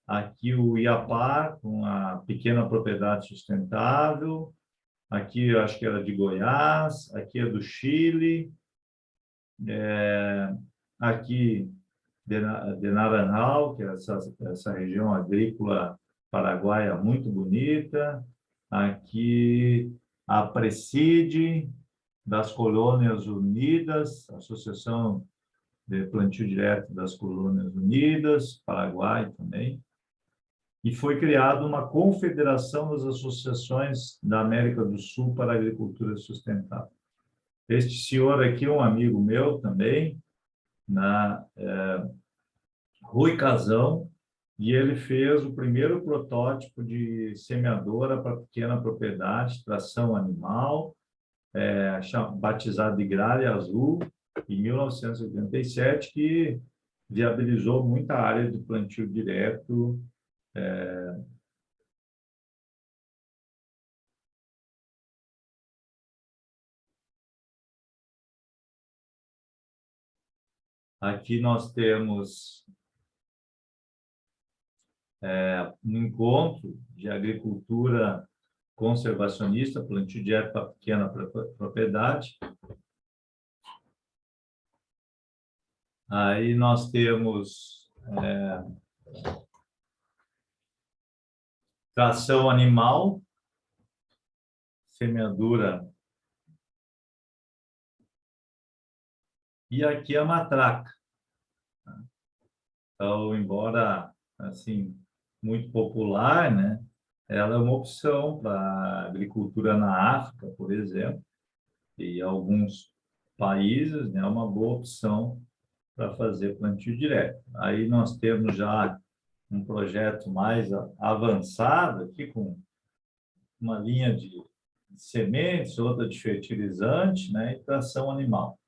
Speaker 1: aqui o IAPAR, com a pequena propriedade sustentável, aqui eu acho que era de Goiás, aqui é do Chile, aqui de Naranjal, que é essa região agrícola paraguaia muito bonita, aqui a Preside, das Colônias Unidas, Associação de Plantio Direto das Colônias Unidas, Paraguai também, e foi criada uma confederação das associações da América do Sul para a agricultura sustentável. Este senhor aqui é um amigo meu também, Rui Casão, e ele fez o primeiro protótipo de semeadora para pequena propriedade, tração animal, batizado de Gralha Azul, em 1987, que viabilizou muita área de plantio direto Aqui nós temos um encontro de agricultura conservacionista, plantio direto para pequena propriedade. Aí nós temos tração animal, semeadura, e aqui a matraca. Então, embora assim muito popular, né, ela é uma opção para agricultura na África, por exemplo, e alguns países, né, é uma boa opção para fazer plantio direto. Aí nós temos já um projeto mais avançado aqui, com uma linha de sementes, outra de fertilizante, né, e tração animal.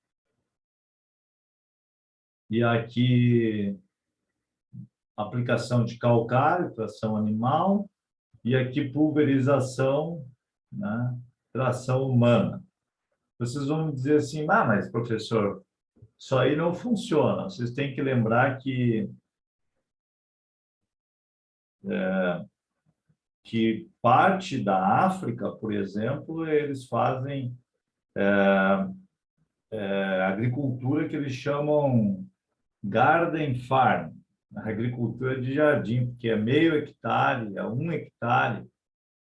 Speaker 1: E aqui, aplicação de calcário, tração animal, e aqui pulverização, né, tração humana. Vocês vão dizer assim, mas professor, isso aí não funciona. Vocês têm que lembrar que parte da África, por exemplo, eles fazem agricultura que eles chamam garden farm, agricultura de jardim, que é meio hectare, é 1 hectare.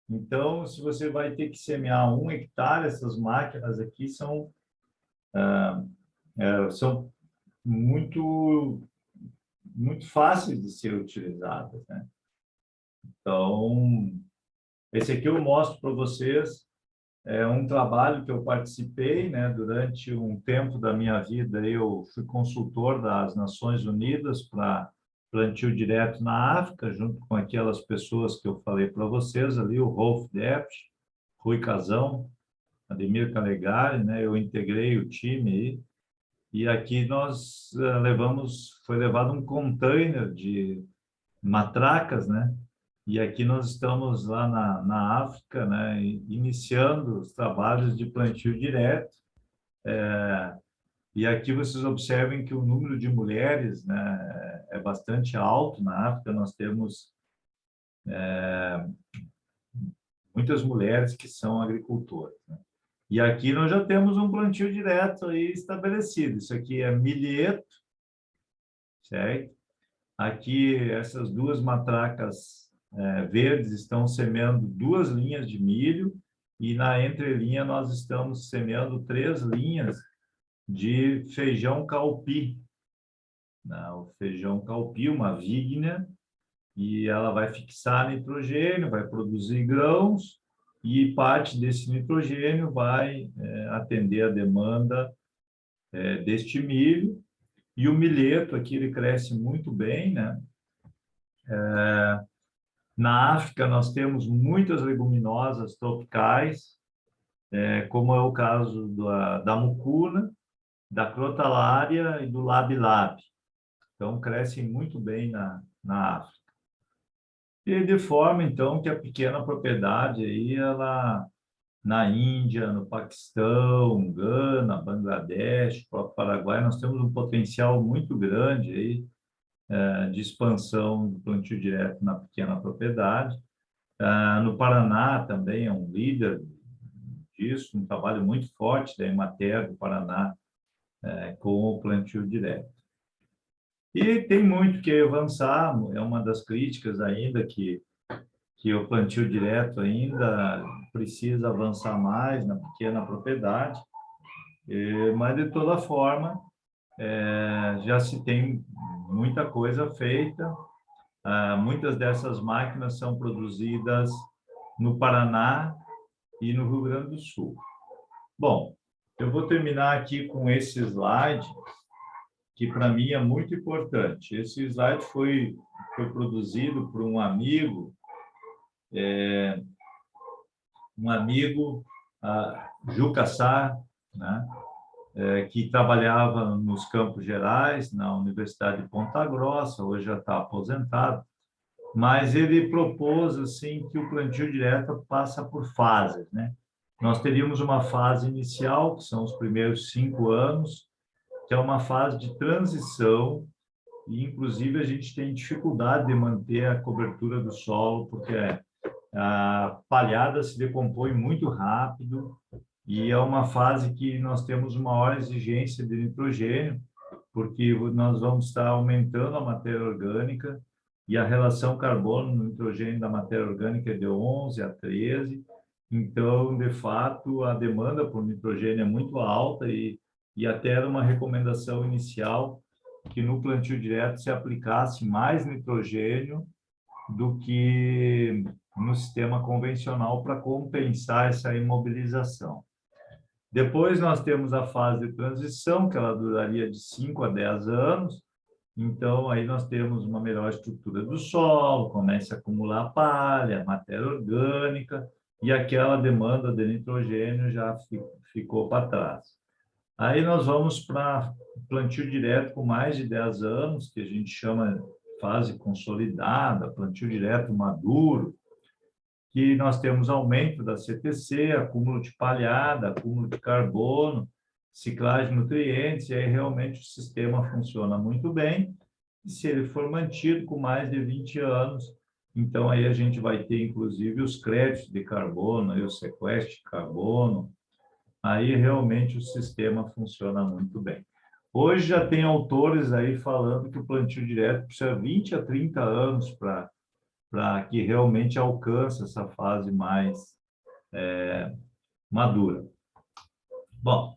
Speaker 1: Então, se você vai ter que semear 1 hectare, essas máquinas aqui são muito fáceis de ser utilizadas, né? Então, esse aqui eu mostro para vocês, é um trabalho que eu participei, né, durante um tempo da minha vida. Eu fui consultor das Nações Unidas para plantio direto na África, junto com aquelas pessoas que eu falei para vocês ali, o Rolf Dept, Rui Casão, Ademir Calegari, né, eu integrei o time aí, e aqui nós foi levado um container de matracas, né? E aqui nós estamos lá na África, né, iniciando os trabalhos de plantio direto. E aqui vocês observem que o número de mulheres, né, é bastante alto na África. Nós temos muitas mulheres que são agricultoras, né? E aqui nós já temos um plantio direto aí estabelecido. Isso aqui é milheto, certo? Aqui, essas duas matracas verdes estão semeando 2 linhas de milho, e na entrelinha nós estamos semeando 3 linhas de feijão calpi. O feijão calpi, uma vígnia, e ela vai fixar nitrogênio, vai produzir grãos, e parte desse nitrogênio vai atender a demanda deste milho. E o milheto aqui, ele cresce muito bem, né? Na África, nós temos muitas leguminosas tropicais, como é o caso da mucuna, da crotalária e do labi-labi. Então, crescem muito bem na África. E de forma, então, que a pequena propriedade aí, ela, na Índia, no Paquistão, Gana, Bangladesh, próprio Paraguai, nós temos um potencial muito grande aí, de expansão do plantio direto na pequena propriedade. No Paraná também é um líder disso, um trabalho muito forte da Emater do Paraná com o plantio direto. E tem muito que avançar, é uma das críticas ainda que o plantio direto ainda precisa avançar mais na pequena propriedade, mas de toda forma já se tem muita coisa feita. Muitas dessas máquinas são produzidas no Paraná e no Rio Grande do Sul. Bom, eu vou terminar aqui com esse slide, que para mim é muito importante. Esse slide foi produzido por um amigo, Juca Sá, né, que trabalhava nos Campos Gerais, na Universidade de Ponta Grossa, hoje já está aposentado, mas ele propôs assim que o plantio direto passa por fases, né? Nós teríamos uma fase inicial, que são os primeiros 5 anos, que é uma fase de transição, e inclusive a gente tem dificuldade de manter a cobertura do solo, porque a palhada se decompõe muito rápido, e é uma fase que nós temos maior exigência de nitrogênio, porque nós vamos estar aumentando a matéria orgânica, e a relação carbono-nitrogênio da matéria orgânica é de 11 a 13. Então, de fato, a demanda por nitrogênio é muito alta, e até era uma recomendação inicial que no plantio direto se aplicasse mais nitrogênio do que no sistema convencional para compensar essa imobilização. Depois nós temos a fase de transição, que ela duraria de 5 a 10 anos. Então, aí nós temos uma melhor estrutura do solo, começa a acumular palha, matéria orgânica, e aquela demanda de nitrogênio já ficou para trás. Aí nós vamos para plantio direto com mais de 10 anos, que a gente chama fase consolidada, plantio direto maduro, que nós temos aumento da CTC, acúmulo de palhada, acúmulo de carbono, ciclagem de nutrientes, e aí realmente o sistema funciona muito bem. E se ele for mantido com mais de 20 anos, então aí a gente vai ter, inclusive, os créditos de carbono, aí o sequestro de carbono, aí realmente o sistema funciona muito bem. Hoje já tem autores aí falando que o plantio direto precisa 20 a 30 anos para que realmente alcance essa fase mais madura. Bom,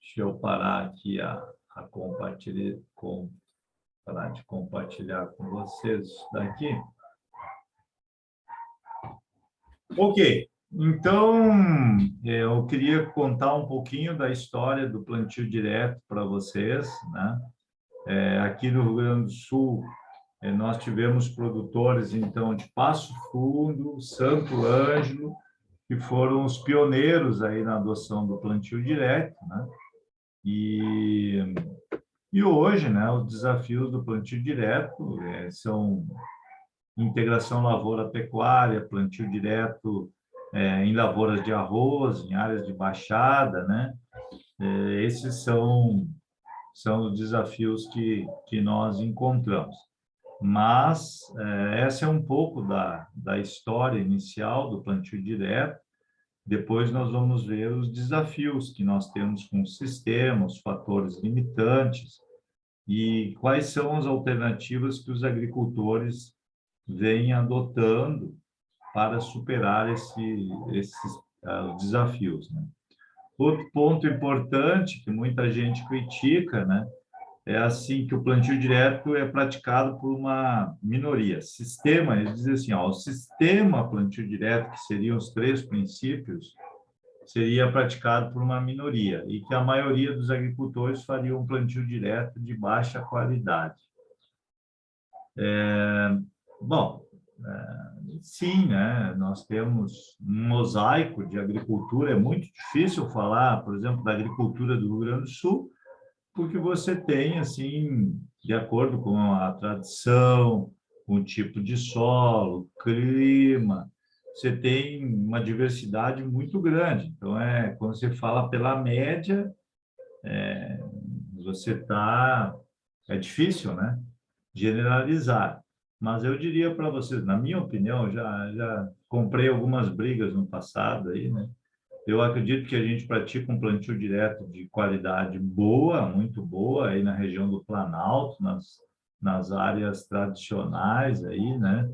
Speaker 1: deixa eu parar aqui a compartilhar, parar de compartilhar com vocês isso daqui. Ok, então eu queria contar um pouquinho da história do plantio direto para vocês, né? Aqui no Rio Grande do Sul, nós tivemos produtores, então, de Passo Fundo, Santo Ângelo, que foram os pioneiros aí na adoção do plantio direto, né? E hoje, né, os desafios do plantio direto são integração lavoura-pecuária, plantio direto em lavouras de arroz, em áreas de baixada, né? Esses são os desafios que nós encontramos. Mas essa é um pouco da história inicial do plantio direto. Depois nós vamos ver os desafios que nós temos com o sistema, os fatores limitantes e quais são as alternativas que os agricultores vêm adotando para superar esses desafios, né? Outro ponto importante que muita gente critica, né, é assim que o plantio direto é praticado por uma minoria. Sistema, eles dizem assim, ó, o sistema plantio direto, que seriam os 3 princípios, seria praticado por uma minoria e que a maioria dos agricultores faria um plantio direto de baixa qualidade. Bom, sim, né? Nós temos um mosaico de agricultura, é muito difícil falar, por exemplo, da agricultura do Rio Grande do Sul, porque você tem, assim, de acordo com a tradição, o tipo de solo, clima, você tem uma diversidade muito grande. Então, quando você fala pela média, você está... É difícil, né? Generalizar. Mas eu diria para vocês, na minha opinião, já comprei algumas brigas no passado aí, né? Eu acredito que a gente pratica um plantio direto de qualidade boa, muito boa, aí na região do Planalto, nas áreas tradicionais aí, né?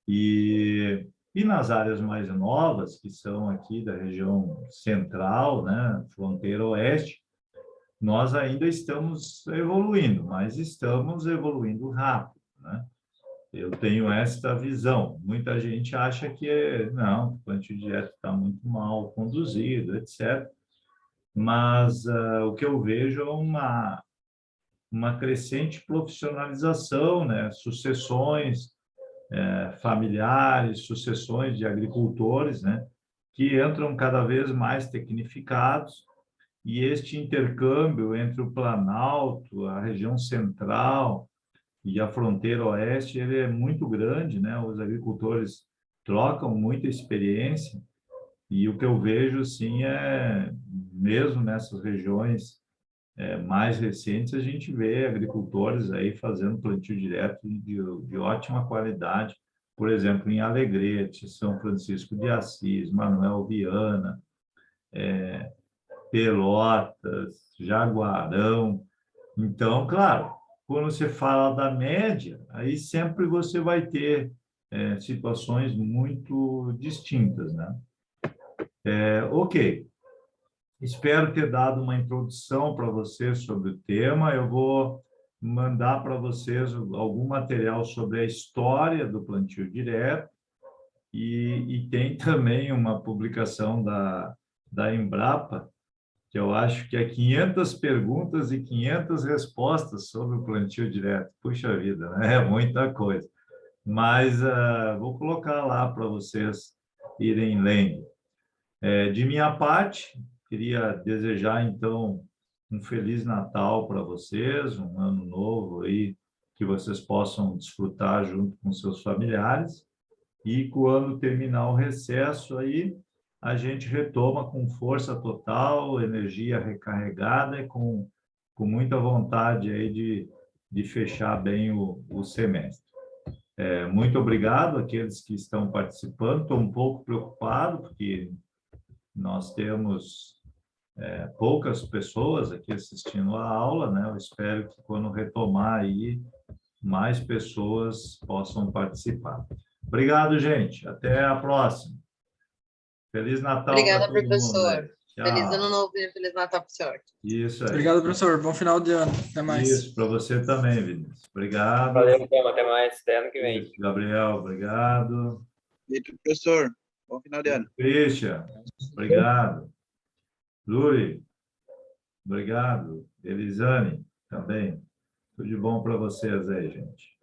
Speaker 1: E nas áreas mais novas, que são aqui da região central, né? Fronteira oeste, nós ainda estamos evoluindo, mas estamos evoluindo rápido, né? Eu tenho esta visão. Muita gente acha que não, o plantio direto está muito mal conduzido, etc. Mas o que eu vejo é uma crescente profissionalização, né? Sucessões familiares, sucessões de agricultores, né? Que entram cada vez mais tecnificados, e este intercâmbio entre o Planalto, a região central e a fronteira oeste ele é muito grande, né? Os agricultores trocam muita experiência e o que eu vejo, sim, é mesmo nessas regiões mais recentes, a gente vê agricultores aí fazendo plantio direto de ótima qualidade, por exemplo, em Alegrete, São Francisco de Assis, Manuel Viana, Pelotas, Jaguarão. Então, claro, quando você fala da média, aí sempre você vai ter situações muito distintas, né? Ok, espero ter dado uma introdução para vocês sobre o tema. Eu vou mandar para vocês algum material sobre a história do plantio direto e tem também uma publicação da Embrapa, que eu acho que é 500 perguntas e 500 respostas sobre o plantio direto. Puxa vida, né? É muita coisa. Mas vou colocar lá para vocês irem lendo. De minha parte, queria desejar, então, um Feliz Natal para vocês, um ano novo aí, que vocês possam desfrutar junto com seus familiares. E quando terminar o recesso aí, a gente retoma com força total, energia recarregada e com muita vontade aí de fechar bem o semestre. Muito obrigado àqueles que estão participando. Estou um pouco preocupado, porque nós temos poucas pessoas aqui assistindo a aula, né? Eu espero que quando retomar aí, mais pessoas possam participar. Obrigado, gente. Até a próxima. Feliz Natal para
Speaker 3: Obrigada,
Speaker 1: todo mundo
Speaker 3: professor.
Speaker 1: aí.
Speaker 3: Feliz Ano
Speaker 1: Tchau.
Speaker 3: Novo e Feliz Natal para o senhor.
Speaker 1: Isso aí.
Speaker 2: Obrigado, professor. Bom final de ano. Até mais.
Speaker 1: Isso, para você também, Vinícius. Obrigado.
Speaker 4: Valeu, então, até mais, até ano que vem.
Speaker 1: Isso, Gabriel, obrigado.
Speaker 5: E professor, bom final de ano.
Speaker 1: Christian, obrigado. Luri, obrigado. Elisane, também. Tudo de bom para vocês aí, gente.